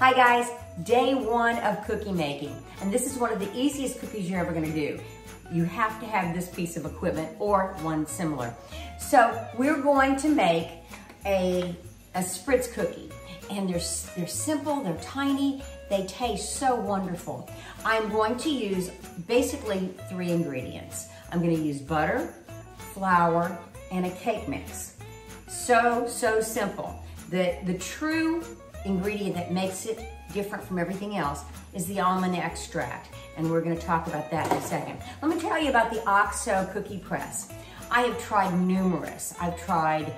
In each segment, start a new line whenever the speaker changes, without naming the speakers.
Hi guys, day one of cookie making. And this is one of the easiest cookies you're ever gonna do. You have to have this piece of equipment or one similar. So we're going to make a Spritz cookie. And they're simple, they're tiny, they taste so wonderful. I'm going to use basically 3 ingredients. I'm gonna use butter, flour, and a cake mix. So simple. The true ingredient that makes it different from everything else is the almond extract, and we're gonna talk about that in a second. Let me tell you about the oxocookiepress. I have tried numerous. I've tried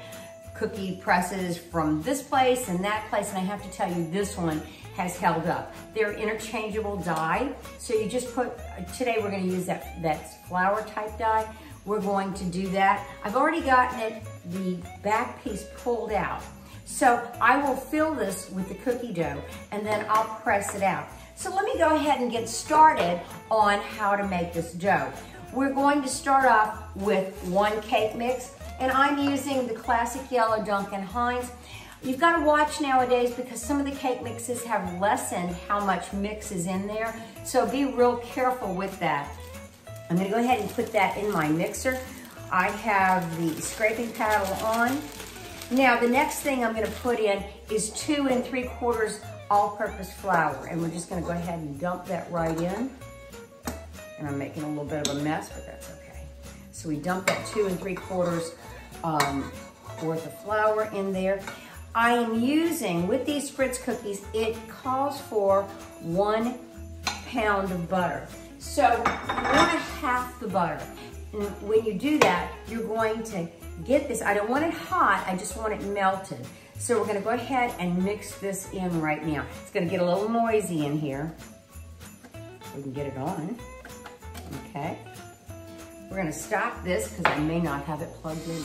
cookie presses from this place and that place, and I have to tell you, this one has held up. They're interchangeable dye, so you just put, today we're gonna use that flour type dye. We're going to do that. I've already gotten the back piece pulled out. So I will fill this with the cookie dough and then I'll press it out. So let me go ahead and get started on how to make this dough. We're going to start off with 1 cake mix, and I'm using the classic yellow Duncan Hines. You've got to watch nowadays because some of the cake mixes have lessened how much mix is in there. So be real careful with that. I'm gonna go ahead and put that in my mixer. I have the scraping paddle on. Now the next thing I'm gonna put in is 2 3/4 all-purpose flour, and we're just gonna go ahead and dump that right in. And I'm making a little bit of a mess, but that's okay. So we dump that 2 3/4 worth of flour in there. I am using, with these Spritz cookies, it calls for 1 pound of butter. So you want half the butter. And when you do that, you're going to get this, I don't want it hot, I just want it melted. So we're gonna go ahead and mix this in right now. It's gonna get a little noisy in here. We can get it on, okay. We're gonna stop this because I may not have it plugged in.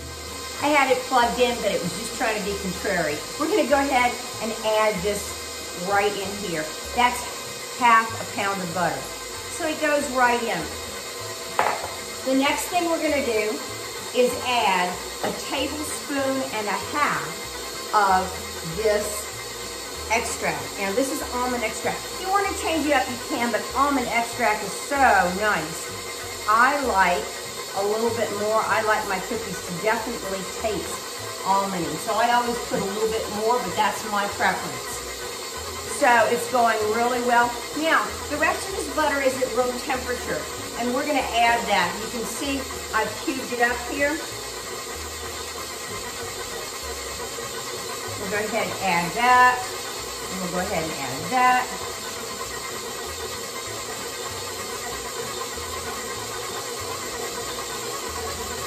I had it plugged in, but it was just trying to be contrary. We're gonna go ahead and add this right in here. That's half a pound of butter. So it goes right in. The next thing we're gonna do is add 1.5 tablespoons of this extract. Now this is almond extract. If you wanna change it up, you can, but almond extract is so nice. I like a little bit more. I like my cookies to definitely taste almondy. So I always put a little bit more, but that's my preference. So it's going really well. Now, the rest of this butter is at room temperature, and we're gonna add that. You can see I've cubed it up here. We'll go ahead and add that, and we'll go ahead and add that.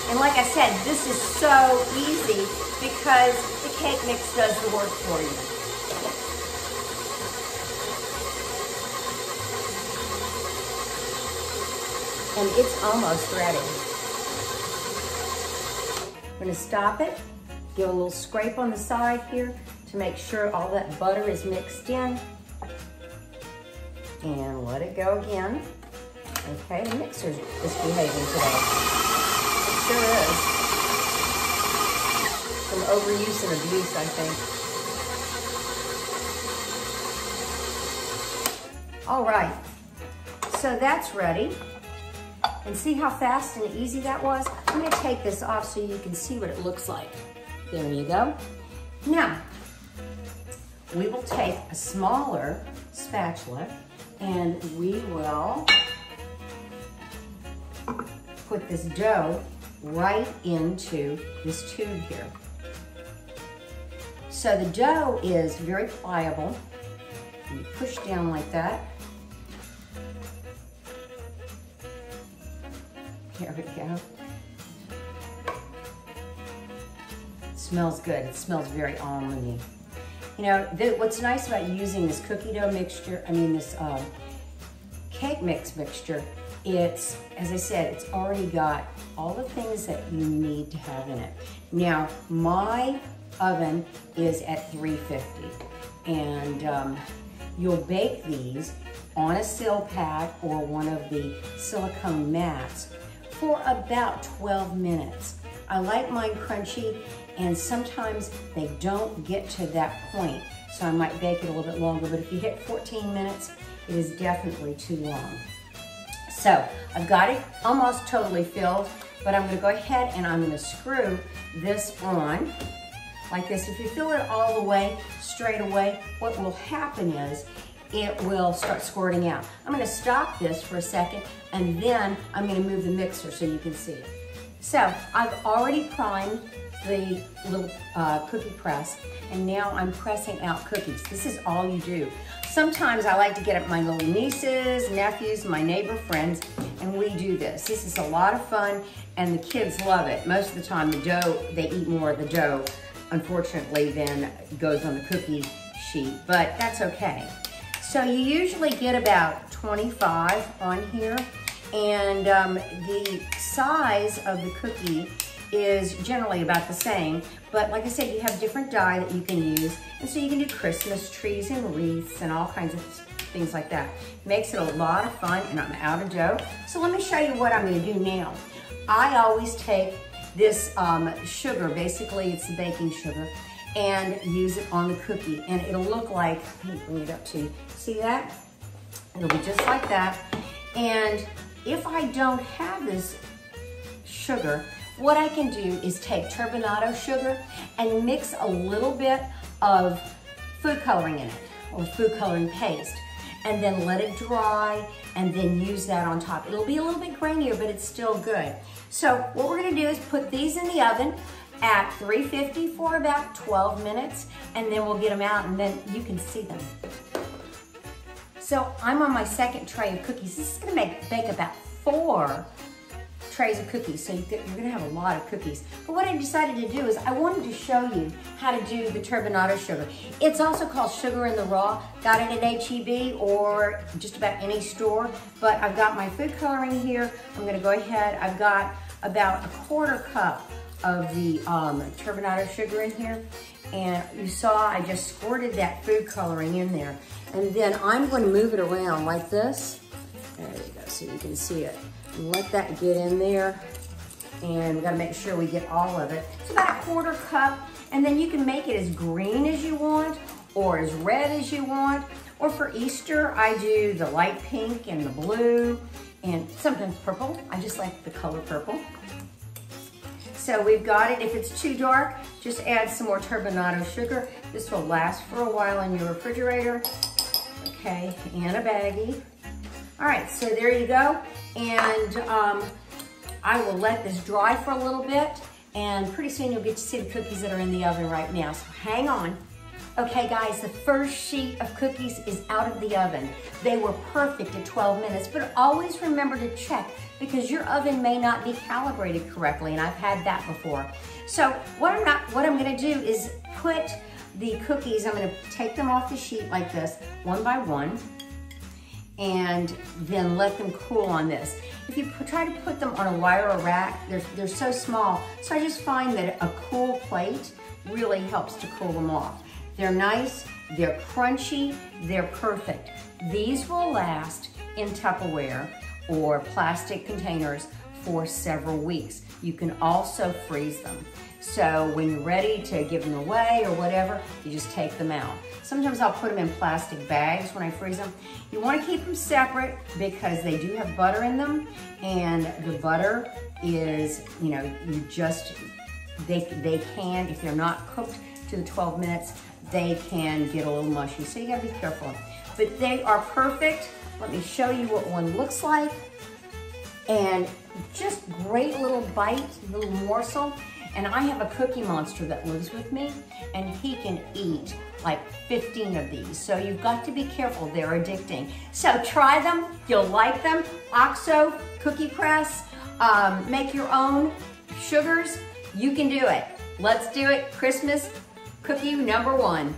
And like I said, this is so easy because the cake mix does the work for you. And it's almost ready. I'm gonna stop it, give a little scrape on the side here to make sure all that butter is mixed in. And let it go again. Okay, the mixer's misbehaving today. It sure is. Some overuse and abuse, I think. All right, so that's ready. And see how fast and easy that was? I'm gonna take this off so you can see what it looks like. There you go. Now, we will take a smaller spatula and we will put this dough right into this tube here. So the dough is very pliable. You push down like that. There we go. It smells good. It smells very almondy. You know, what's nice about using this cookie dough mixture, this cake mix mixture, it's, as I said, it's already got all the things that you need to have in it. Now, my oven is at 350, and you'll bake these on a sill pad or one of the silicone mats for about 12 minutes. I like mine crunchy, and sometimes they don't get to that point. so I might bake it a little bit longer, but if you hit 14 minutes, it is definitely too long. So I've got it almost totally filled, but I'm gonna go ahead and I'm gonna screw this on like this. If you fill it all the way, straight away, what will happen is it will start squirting out. I'm gonna stop this for a second, and then I'm gonna move the mixer so you can see it. So I've already primed the little cookie press, and now I'm pressing out cookies. This is all you do. Sometimes I like to get up my little nieces, nephews, my neighbor friends, and we do this. This is a lot of fun, and the kids love it. Most of the time, the dough, they eat more of the dough, unfortunately, than goes on the cookie sheet, but that's okay. So you usually get about 25 on here, and the size of the cookie is generally about the same, but like I said, you have different dye that you can use, and so you can do Christmas trees and wreaths and all kinds of things like that. Makes it a lot of fun, and I'm out of dough. So let me show you what I'm gonna do now. I always take this sugar, basically it's the baking sugar, and use it on the cookie, and it'll look like, let me bring it up to you. See that? It'll be just like that. And if I don't have this sugar, what I can do is take turbinado sugar and mix a little bit of food coloring in it, or food coloring paste, and then let it dry, and then use that on top. It'll be a little bit grainier, but it's still good. So what we're gonna do is put these in the oven at 350 for about 12 minutes, and then we'll get them out, and then you can see them. So I'm on my second tray of cookies. This is gonna bake about 4 trays of cookies, so you're gonna have a lot of cookies. But what I decided to do is I wanted to show you how to do the turbinado sugar. It's also called sugar in the raw. Got it at HEB or just about any store, but I've got my food coloring here. I'm gonna go ahead, I've got about 1/4 cup of the turbinado sugar in here, and you saw I just squirted that food coloring in there, and then I'm going to move it around like this. There you go, so you can see it. And let that get in there, and we got to make sure we get all of it. It's about 1/4 cup, and then you can make it as green as you want or as red as you want. Or for Easter, I do the light pink and the blue, and sometimes purple. I just like the color purple. So we've got it. If it's too dark, just add some more turbinado sugar. This will last for a while in your refrigerator. Okay, and a baggie. All right, so there you go. And I will let this dry for a little bit, and pretty soon you'll get to see the cookies that are in the oven right now, so hang on. Okay guys, the first sheet of cookies is out of the oven. They were perfect at 12 minutes, but always remember to check because your oven may not be calibrated correctly, and I've had that before. So what I'm gonna do is put the cookies, I'm gonna take them off the sheet like this, one by one, and then let them cool on this. If you try to put them on a wire or rack, they're so small, so I just find that a cool plate really helps to cool them off. They're nice, they're crunchy, they're perfect. These will last in Tupperware or plastic containers for several weeks. You can also freeze them. So when you're ready to give them away or whatever, you just take them out. Sometimes I'll put them in plastic bags when I freeze them. You want to keep them separate because they do have butter in them, and the butter is, you know, they can, if they're not cooked to the 12 minutes, they can get a little mushy, so you gotta be careful. But they are perfect. Let me show you what one looks like. And just great little bite, little morsel. And I have a cookie monster that lives with me, and he can eat like 15 of these. So you've got to be careful, they're addicting. So try them, you'll like them. Oxocookiepress, make your own sugars. You can do it. Let's do it. Christmas cookie #1.